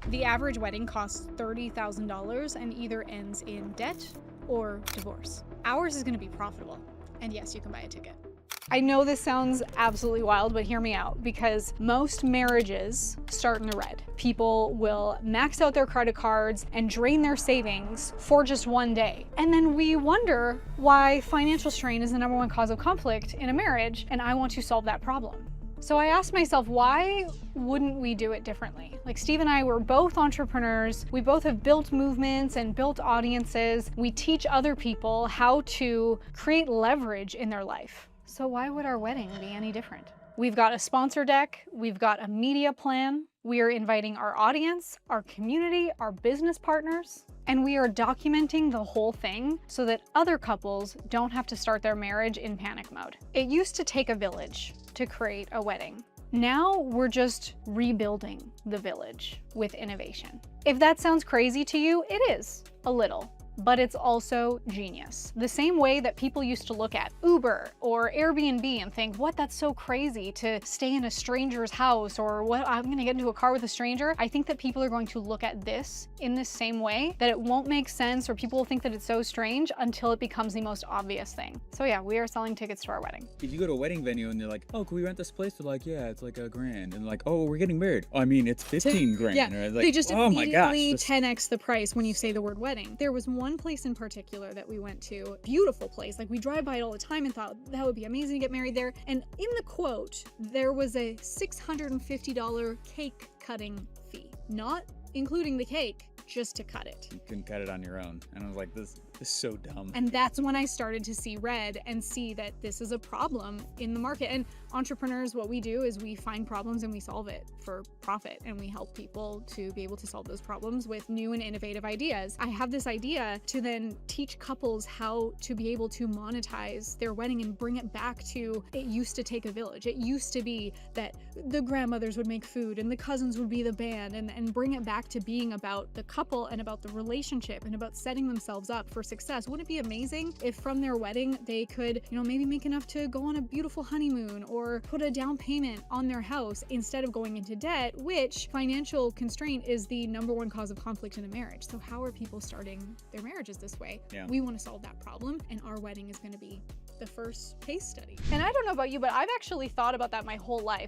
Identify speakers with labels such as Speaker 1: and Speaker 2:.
Speaker 1: The average wedding costs $30,000 and either ends in debt or divorce. Ours is going to be profitable. And yes, you can buy a ticket. I know this sounds absolutely wild, but hear me out, because most marriages start in the red. People will max out their credit cards and drain their savings for just one day. And then we wonder why financial strain is the #1 cause of conflict in a marriage, and I want to solve that problem. So I asked myself, why wouldn't we do it differently? Like, Steve and I were both entrepreneurs. We both have built movements and built audiences. We teach other people how to create leverage in their life. So why would our wedding be any different? We've got a sponsor deck, we've got a media plan, we are inviting our audience, our community, our business partners, and we are documenting the whole thing so that other couples don't have to start their marriage in panic mode. It used to take a village to create a wedding. Now we're just rebuilding the village with innovation. If that sounds crazy to you, it is, a little. But it's also genius. The same way that people used to look at Uber or Airbnb and think, what, that's so crazy to stay in a stranger's house, or what, I'm gonna get into a car with a stranger. I think that people are going to look at this in the same way, that it won't make sense, or people will think that it's so strange until it becomes the most obvious thing. So yeah, we are selling tickets to our wedding.
Speaker 2: If you go to a wedding venue and they're like, oh, can we rent this place? They're like, yeah, it's like $1,000. And like, oh, we're getting married. Oh, I mean, it's 15 grand.
Speaker 1: Yeah,
Speaker 2: Or like,
Speaker 1: they just
Speaker 2: oh my gosh,
Speaker 1: immediately 10x the price when you say the word wedding. There was one place in particular that we went to, beautiful place. Like, we drive by it all the time and thought that would be amazing to get married there. And in the quote, there was a $650 cake cutting fee, not including the cake, just to cut it.
Speaker 2: You can cut it on your own. And I was like, this is so dumb.
Speaker 1: And that's when I started to see red and see that this is a problem in the market. And entrepreneurs, what we do is we find problems and we solve it for profit, and we help people to be able to solve those problems with new and innovative ideas. I have this idea to then teach couples how to be able to monetize their wedding and bring it back to, it used to take a village. It used to be that the grandmothers would make food and the cousins would be the band, and bring it back to being about the couple and about the relationship and about setting themselves up for success. Wouldn't it be amazing if from their wedding they could, maybe make enough to go on a beautiful honeymoon or put a down payment on their house instead of going into debt, which financial constraint is the #1 cause of conflict in a marriage. So how are people starting their marriages this way?
Speaker 2: Yeah.
Speaker 1: We want to solve that problem, and our wedding is going to be the first case study. And I don't know about you, but I've actually thought about that my whole life.